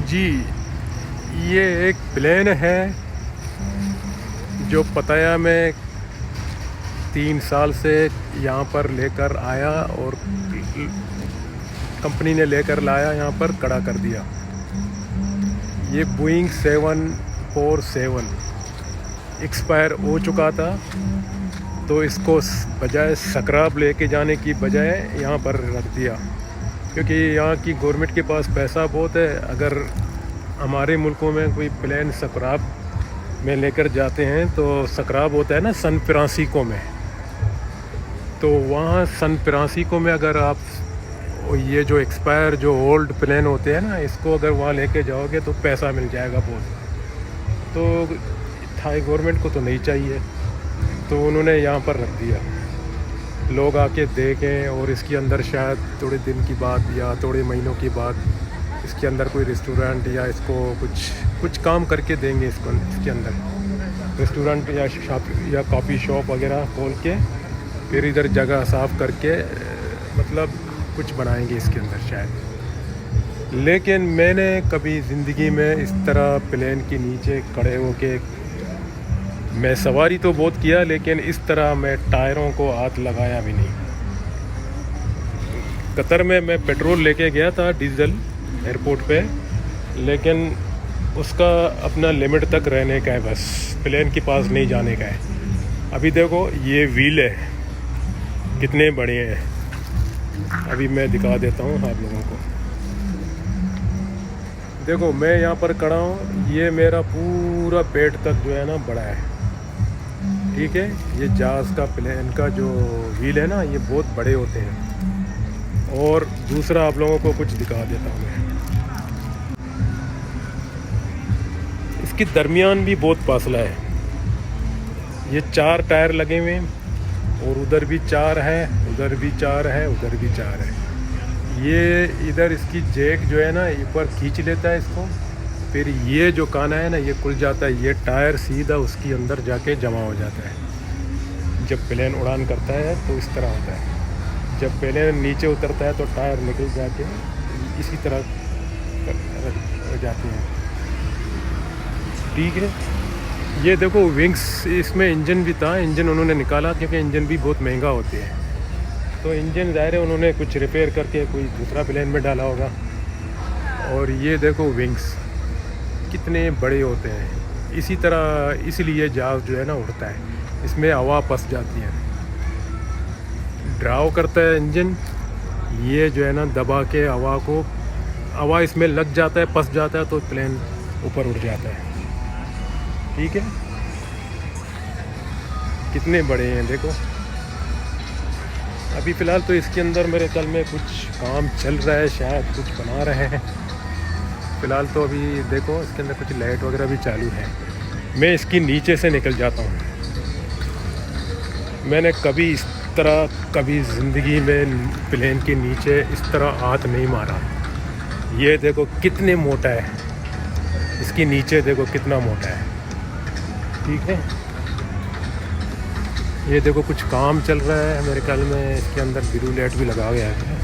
जी, ये एक प्लेन है जो पताया में 3 साल से यहाँ पर लेकर आया और कंपनी ने लेकर लाया, यहाँ पर खड़ा कर दिया। ये बोइंग 747 एक्सपायर हो चुका था, तो इसको बजाय स्क्रैप लेके जाने की बजाय यहाँ पर रख दिया, क्योंकि यहाँ की गवर्नमेंट के पास पैसा बहुत है। अगर हमारे मुल्कों में कोई प्लेन स्क्रैप में लेकर जाते हैं तो स्क्रैप होता है ना सन फ्रांसिस्को में, तो वहाँ सन फ्रांसिस्को में अगर आप ये जो एक्सपायर जो ओल्ड प्लेन होते हैं ना, इसको अगर वहाँ लेके जाओगे तो पैसा मिल जाएगा बहुत। तो थाई गवर्नमेंट को तो नहीं चाहिए, तो उन्होंने यहाँ पर रख दिया, लोग आके देखें और इसके अंदर शायद थोड़े दिन की बाद या थोड़े महीनों की बाद इसके अंदर कोई रेस्टोरेंट या इसको कुछ काम करके देंगे। इसके अंदर रेस्टोरेंट या शॉप या कॉफ़ी शॉप वगैरह खोल के फिर इधर जगह साफ़ करके मतलब कुछ बनाएंगे इसके अंदर शायद। लेकिन मैंने कभी ज़िंदगी में इस तरह प्लेन के नीचे खड़े होके, मैं सवारी तो बहुत किया लेकिन इस तरह मैं टायरों को हाथ लगाया भी नहीं। कतर में मैं पेट्रोल लेके गया था डीजल एयरपोर्ट पे, लेकिन उसका अपना लिमिट तक रहने का है, बस प्लेन के पास नहीं जाने का है। अभी देखो ये व्हील है कितने बड़े हैं, अभी मैं दिखा देता हूँ आप लोगों को। देखो मैं यहाँ पर खड़ा हूँ, ये मेरा पूरा पेट तक जो है ना बड़ा है, ठीक है। ये जहाज़ का प्लेन का जो व्हील है ना, ये बहुत बड़े होते हैं। और दूसरा आप लोगों को कुछ दिखा देता हूँ मैं, इसके दरमियान भी बहुत फासला है। ये 4 टायर लगे हुए हैं और उधर भी 4 है, उधर भी 4 है, उधर भी 4 है। ये इधर इसकी जैक जो है ना ऊपर खींच लेता है इसको, फिर ये जो काना है ना ये खुल जाता है, ये टायर सीधा उसके अंदर जाके जमा हो जाता है। जब प्लेन उड़ान करता है तो इस तरह होता है, जब प्लेन नीचे उतरता है तो टायर निकल जाके इसी तरह हो जाती हैं, ठीक है। ये देखो विंग्स, इसमें इंजन भी था, इंजन उन्होंने निकाला क्योंकि इंजन भी बहुत महंगा होते हैं, तो इंजन ज़ाहिर है उन्होंने कुछ रिपेयर करके कोई दूसरा प्लेन में डाला होगा। और ये देखो विंग्स कितने बड़े होते हैं, इसी तरह इसलिए जहाज़ जो है ना उड़ता है, इसमें हवा फंस जाती है, ड्राव करता है इंजन, ये जो है ना दबा के हवा इसमें लग जाता है, फंस जाता है, तो प्लेन ऊपर उड़ जाता है, ठीक है। कितने बड़े हैं देखो। अभी फ़िलहाल तो इसके अंदर मेरे ख्याल में कुछ काम चल रहा है, शायद कुछ बना रहे हैं फ़िलहाल तो। अभी देखो इसके अंदर कुछ लाइट वगैरह भी चालू है। मैं इसकी नीचे से निकल जाता हूँ, मैंने कभी इस तरह कभी ज़िंदगी में प्लेन के नीचे इस तरह हाथ नहीं मारा। ये देखो कितने मोटा है, इसके नीचे देखो कितना मोटा है, ठीक है। ये देखो कुछ काम चल रहा है मेरे ख्याल में, इसके अंदर ब्लू लाइट भी लगा गया है।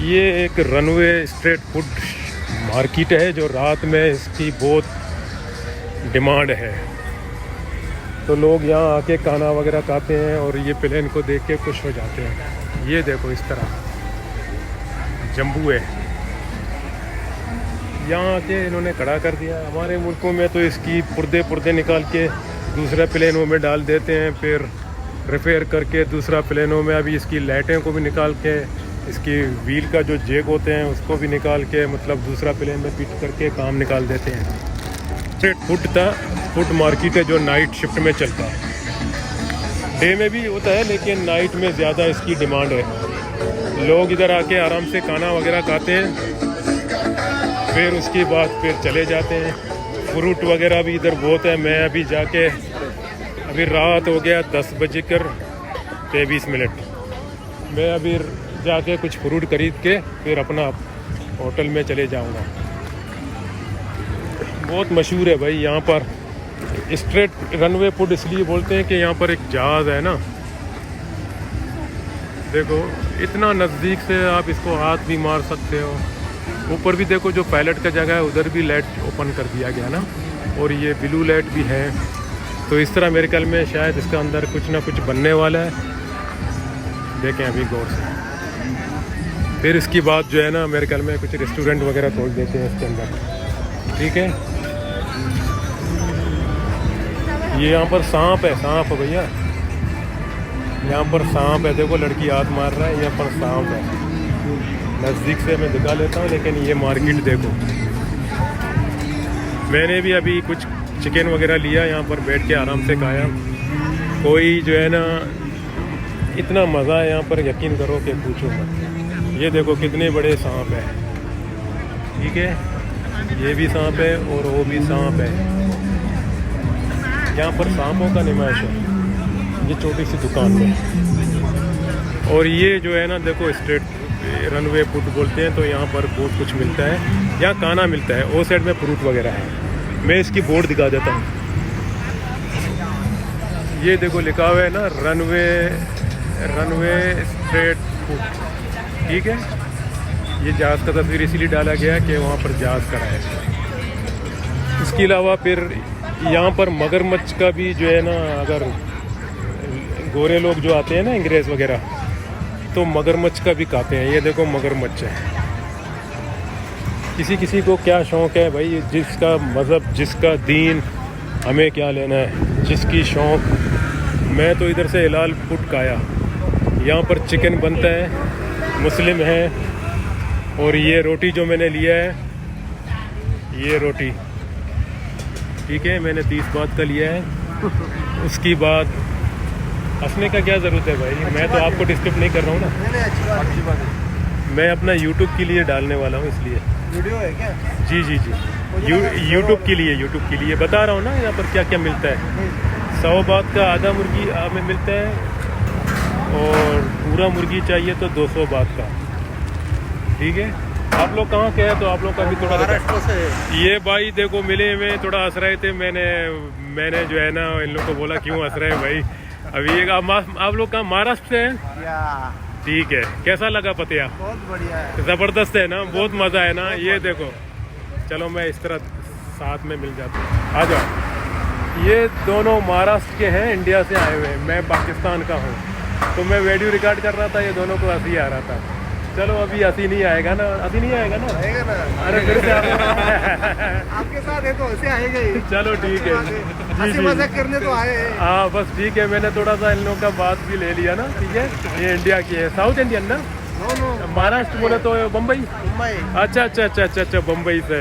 ये एक रनवे स्ट्रीट फूड मार्केट है जो रात में इसकी बहुत डिमांड है, तो लोग यहाँ आके खाना वगैरह खाते हैं और ये प्लेन को देख के खुश हो जाते हैं। ये देखो इस तरह जम्बू है, यहाँ आके इन्होंने खड़ा कर दिया। हमारे मुल्कों में तो इसकी पुर्दे निकाल के दूसरे प्लेनों में डाल देते हैं, फिर रिपेयर करके दूसरा प्लेनों में अभी इसकी लाइटें को भी निकाल के, इसकी व्हील का जो जेक होते हैं उसको भी निकाल के, मतलब दूसरा प्लेन में फिट करके काम निकाल देते हैं। स्ट्रीट फूड था, फूड मार्केट है जो नाइट शिफ्ट में चलता है, डे में भी होता है लेकिन नाइट में ज़्यादा इसकी डिमांड है। लोग इधर आके आराम से खाना वगैरह खाते हैं, फिर उसके बाद फिर चले जाते हैं। फ्रूट वगैरह भी इधर बहुत है। मैं अभी जाके, अभी रात हो गया 10:23, मैं अभी जाके कुछ फ्रूट खरीद के फिर अपना होटल में चले जाऊंगा। बहुत मशहूर है भाई यहाँ पर स्ट्रेट रनवे फूड, इसलिए बोलते हैं कि यहाँ पर एक जहाज़ है ना, देखो इतना नज़दीक से आप इसको हाथ भी मार सकते हो। ऊपर भी देखो जो पायलट का जगह है उधर भी लाइट ओपन कर दिया गया ना, और ये ब्लू लाइट भी है। तो इस तरह मेरे ख्याल में शायद इसका अंदर कुछ ना कुछ बनने वाला है। देखें अभी गौर से। फिर इसकी बात जो है ना मेरे ख्याल में कुछ रेस्टोरेंट वगैरह खोल देते हैं इसके अंदर। ठीक है, ये यहाँ पर सांप है, सांप है भैया, यहाँ पर सांप है। देखो लड़की हाथ मार रहा है, यहाँ पर सांप है। नज़दीक से मैं दिखा लेता हूँ, लेकिन ये मार्केट देखो। मैंने भी अभी कुछ चिकन वगैरह लिया, यहाँ पर बैठ के आराम से खाया। कोई जो है ना इतना मज़ा है यहाँ पर, यकीन करो कि पूछो मत। ये देखो कितने बड़े सांप है। ठीक है, ये भी सांप है और वो भी सांप है। यहाँ पर सांपों का नुमाइश है, ये छोटी सी दुकान में। और ये जो है ना देखो स्ट्रेट रनवे फूड बोलते हैं, तो यहाँ पर बहुत कुछ मिलता है। यहाँ खाना मिलता है, वो साइड में फ्रूट वगैरह है। मैं इसकी बोर्ड दिखा देता हूँ। ये देखो लिखा हुआ है ना रनवे स्ट्रेट फूड। ठीक है, ये जहाज़ का तस्वीर इसीलिए डाला गया है कि वहाँ पर जहाज़ खड़ा है। इसके अलावा फिर यहाँ पर मगरमच्छ का भी जो है ना, अगर गोरे लोग जो आते हैं ना अंग्रेज़ वगैरह, तो मगरमच्छ का भी खाते हैं। ये देखो मगरमच्छ है। किसी किसी को क्या शौक़ है भाई, जिसका मज़हब जिसका दीन, हमें क्या लेना है, जिसकी शौक़। मैं तो इधर से हिलाल फूड खाया। यहाँ पर चिकन बनता है, मुस्लिम है। और ये रोटी जो मैंने लिया है, ये रोटी ठीक है, मैंने 30 बात का लिया है। उसकी बाद हंसने का क्या ज़रूरत है भाई, मैं तो आपको डिस्टर्ब नहीं कर रहा हूँ ना। अच्छी बात है। मैं अपना यूट्यूब के लिए डालने वाला हूँ, इसलिए। वीडियो है क्या? जी जी जी, यूट्यूब के लिए बता रहा हूँ ना। यहाँ पर क्या क्या मिलता है। 100 बात का आधा मुर्गी में मिलता है, और पूरा मुर्गी चाहिए तो 200 बात का। ठीक है, आप लोग कहाँ के हैं? तो आप लोग का भी थोड़ा महाराष्ट्र से। ये भाई देखो मिले में थोड़ा हंस रहे थे। मैंने जो है ना इन लोग को बोला क्यों हंस रहे हैं भाई। अभी एक आप लोग कहाँ महाराष्ट्र से हैं? ठीक है, कैसा लगा पतिया? बहुत बढ़िया है, ज़बरदस्त है ना, बहुत मज़ा है ना। ये देखो, चलो मैं इस तरह साथ में मिल जाता हूँ, आ जाओ। ये दोनों महाराष्ट्र के हैं, इंडिया से आए हुए हैं। मैं पाकिस्तान का हूँ। तो मैं वीडियो रिकॉर्ड कर रहा था, ये दोनों को हंसी आ रहा था। चलो अभी हंसी नहीं आएगा ना, हंसी नहीं आएगा ना, आएगा ना। अरे फिर से आपके साथ है तो ऐसे आएगा ही। चलो ठीक है, हंसी मजाक करने तो आए हैं। हाँ बस ठीक है। मैंने थोड़ा सा इन लोगों का बात भी ले लिया ना। ठीक है, ये इंडिया की है, साउथ इंडियन ना। नो महाराष्ट्र बोले तो बम्बई। मुंबई। अच्छा, बम्बई से।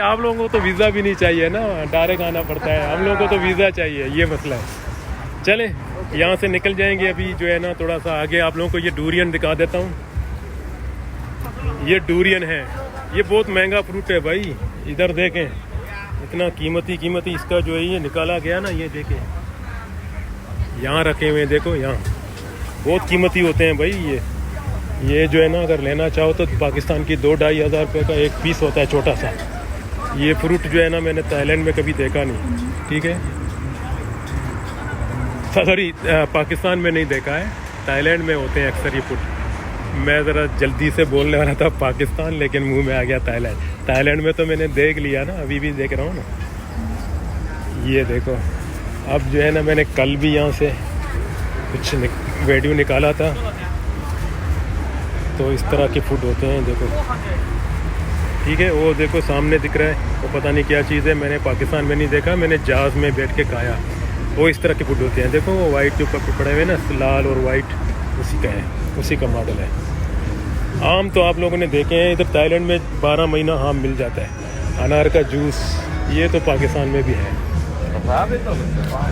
आप लोगों को तो वीज़ा भी नहीं चाहिए ना, डायरेक्ट आना पड़ता है। हम लोगों को तो वीज़ा चाहिए, ये मसला है। चले यहाँ से निकल जाएंगे। अभी जो है ना थोड़ा सा आगे आप लोगों को ये डूरियन दिखा देता हूँ। ये डूरियन है, ये बहुत महंगा फ्रूट है भाई। इधर देखें, इतना कीमती इसका जो है ये निकाला गया ना। ये देखें यहाँ रखे हुए हैं, देखो यहाँ बहुत कीमती होते हैं भाई। ये जो है ना अगर लेना चाहो तो पाकिस्तान की 2-2.5 हज़ार रुपये का एक पीस होता है, छोटा सा। ये फ्रूट जो है ना मैंने थाईलैंड में कभी देखा नहीं। ठीक है, सॉरी पाकिस्तान में नहीं देखा है, थाईलैंड में होते हैं अक्सर ये फ्रूट। मैं ज़रा जल्दी से बोलने वाला था पाकिस्तान, लेकिन मुंह में आ गया थाईलैंड। थाईलैंड में तो मैंने देख लिया ना, अभी भी देख रहा हूँ ना। ये देखो, अब जो है ना मैंने कल भी यहाँ से कुछ वीडियो निकाला था। तो इस तरह के फूड होते हैं, देखो। ठीक है, वो देखो सामने दिख रहा है, वो पता नहीं क्या चीज़ है। मैंने पाकिस्तान में नहीं देखा, मैंने जहाज़ में बैठ के खाया। वो इस तरह के फूड होते हैं। देखो वो वाइट जो पड़े हुए ना, लाल और वाइट, उसी का है, उसी का मॉडल है। आम तो आप लोगों ने देखे हैं, इधर थाईलैंड में 12 महीना आम मिल जाता है। अनार का जूस, ये तो पाकिस्तान में भी है।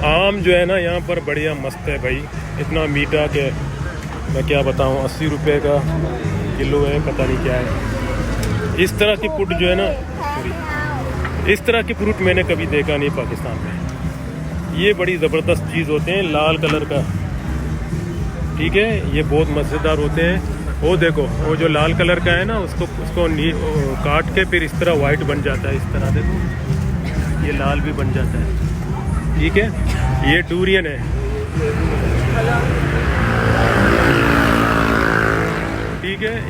आम जो है ना यहाँ पर बढ़िया मस्त है भाई, इतना मीठा कि मैं क्या बताऊँ। 80 रुपये का किलो है, पता नहीं क्या है। इस तरह की फ्रूट जो है ना, इस तरह की फ्रूट मैंने कभी देखा नहीं पाकिस्तान में। ये बड़ी ज़बरदस्त चीज़ होते हैं, लाल कलर का। ठीक है, ये बहुत मज़ेदार होते हैं। वो देखो, वो जो लाल कलर का है ना, उसको काट के फिर इस तरह वाइट बन जाता है। इस तरह देखो, ये लाल भी बन जाता है। ठीक है, ये डूरियन है।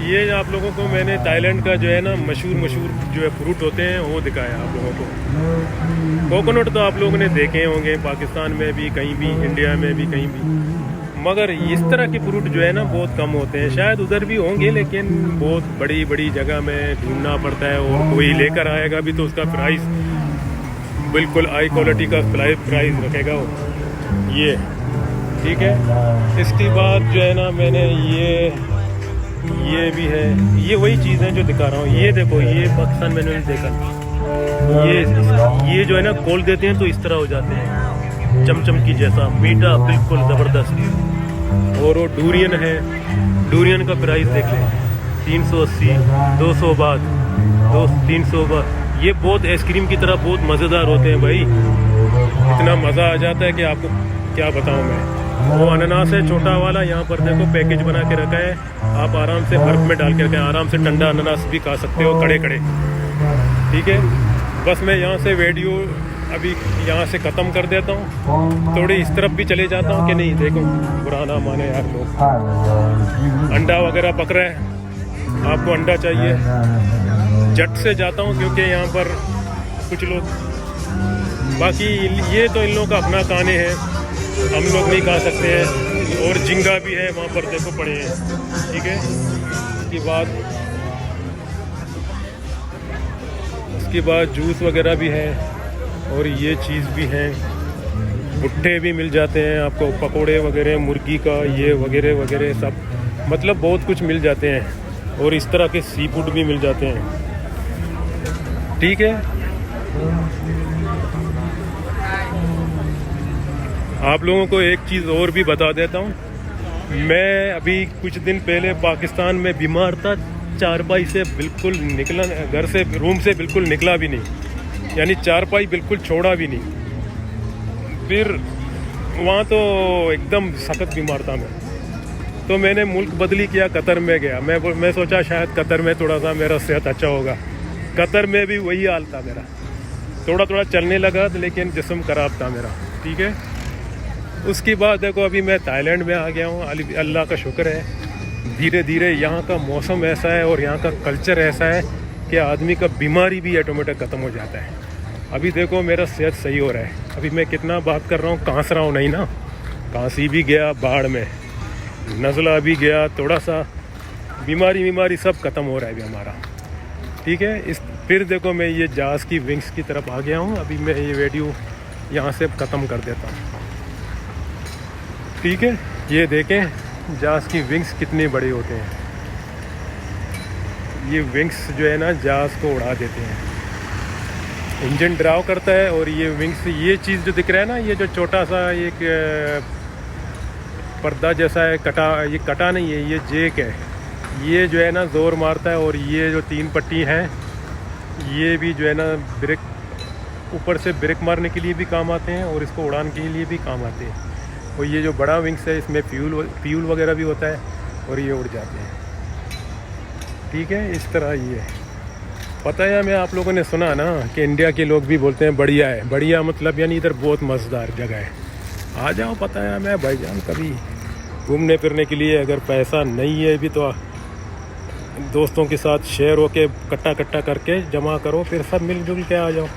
ये आप लोगों को मैंने थाईलैंड का जो है ना मशहूर जो है फ्रूट होते हैं वो दिखाया आप लोगों को। कोकोनट तो आप लोगों ने देखे होंगे पाकिस्तान में भी, कहीं भी, इंडिया में भी, कहीं भी, मगर इस तरह के फ्रूट जो है ना बहुत कम होते हैं। शायद उधर भी होंगे लेकिन बहुत बड़ी जगह में ढूंढना पड़ता है, और कोई लेकर आएगा भी तो उसका प्राइस बिल्कुल हाई क्वालिटी का प्राइस रखेगा वो। ये ठीक है। इसके बाद जो है ना मैंने ये भी है, ये वही चीज़ है जो दिखा रहा हूँ। ये देखो, ये पाकिस्तान मैंने देखा, ये जो है ना खोल देते हैं तो इस तरह हो जाते हैं चमचम की जैसा, मीठा बिल्कुल ज़बरदस्त। और वो डूरियन है, डूरियन का प्राइस देख लें 380, 200 बात, 300 बात। ये बहुत आइसक्रीम की तरह बहुत मज़ेदार होते हैं भाई, इतना मज़ा आ जाता है कि आपको क्या बताऊँ मैं। वो अनानास है छोटा वाला, यहाँ पर देखो पैकेज बना के रखा है, आप आराम से बर्फ़ में डाल के रखें, आराम से ठंडा अनानास भी खा सकते हो खड़े खड़े। ठीक है, बस मैं यहाँ से वीडियो अभी यहाँ से ख़त्म कर देता हूँ, थोड़ी इस तरफ भी चले जाता हूँ कि नहीं। देखो बुरा ना माने यार लोग, अंडा वगैरह पक रहा है, आपको अंडा चाहिए, झट से जाता हूँ क्योंकि यहाँ पर कुछ लोग, बाकी ये तो इन लोगों का अपना खाने हैं, हम लोग नहीं खा सकते हैं। और झींगा भी है वहाँ पर, देखो पड़े हैं। ठीक है, उसके बाद जूस वगैरह भी है, और ये चीज़ भी है, भुट्टे भी मिल जाते हैं आपको, पकोड़े वगैरह मुर्गी का, ये वगैरह वगैरह सब, मतलब बहुत कुछ मिल जाते हैं। और इस तरह के सी फूड भी मिल जाते हैं। ठीक है, आप लोगों को एक चीज़ और भी बता देता हूँ। मैं अभी कुछ दिन पहले पाकिस्तान में बीमार था, चारपाई से बिल्कुल निकला, घर से रूम से बिल्कुल निकला भी नहीं, यानी चारपाई बिल्कुल छोड़ा भी नहीं। फिर वहाँ तो एकदम सख्त बीमार था मैं, तो मैंने मुल्क बदली किया, कतर में गया। मैं सोचा शायद कतर में थोड़ा सा मेरा सेहत अच्छा होगा। कतर में भी वही हाल था मेरा, थोड़ा चलने लगा लेकिन जिस्म खराब था मेरा। ठीक है, उसके बाद देखो अभी मैं थाईलैंड में आ गया हूँ, अल्लाह का शुक्र है। धीरे धीरे यहाँ का मौसम ऐसा है और यहाँ का कल्चर ऐसा है कि आदमी का बीमारी भी ऑटोमेटिक ख़त्म हो जाता है। अभी देखो मेरा सेहत सही हो रहा है, अभी मैं कितना बात कर रहा हूँ, कांस रहा हूँ नहीं ना, कांसी भी गया बाढ़ में, नज़ला भी गया, थोड़ा सा बीमारी सब ख़त्म हो रहा है अभी हमारा। ठीक है, फिर देखो मैं ये जहाज़ की विंग्स की तरफ आ गया हूँ। अभी मैं ये वीडियो यहाँ से ख़त्म कर देता हूँ। ठीक है, ये देखें जहाज़ की विंग्स कितने बड़े होते हैं। ये विंग्स जो है ना जहाज़ को उड़ा देते हैं, इंजन ड्राइव करता है। और ये विंग्स, ये चीज़ जो दिख रहा है ना, ये जो छोटा सा एक पर्दा जैसा है, ये कटा नहीं है, ये जेक है, ये जो है ना ज़ोर मारता है। और ये जो 3 पट्टी हैं, ये भी जो है ना ब्रेक, ऊपर से ब्रेक मारने के लिए भी काम आते हैं और इसको उड़ान के लिए भी काम आते हैं। और ये जो बड़ा विंग्स है, इसमें फ्यूल वगैरह भी होता है और ये उड़ जाते हैं। ठीक है, इस तरह ये पता है। मैं आप लोगों ने सुना ना कि इंडिया के लोग भी बोलते हैं बढ़िया है, बढ़िया मतलब यानी इधर बहुत मज़ेदार जगह है, आ जाओ। पता है मैं भाईजान कभी घूमने फिरने के लिए, अगर पैसा नहीं है भी तो दोस्तों के साथ शेयर होके इकट्ठा करके जमा करो, फिर सब मिलजुल के आ जाओ।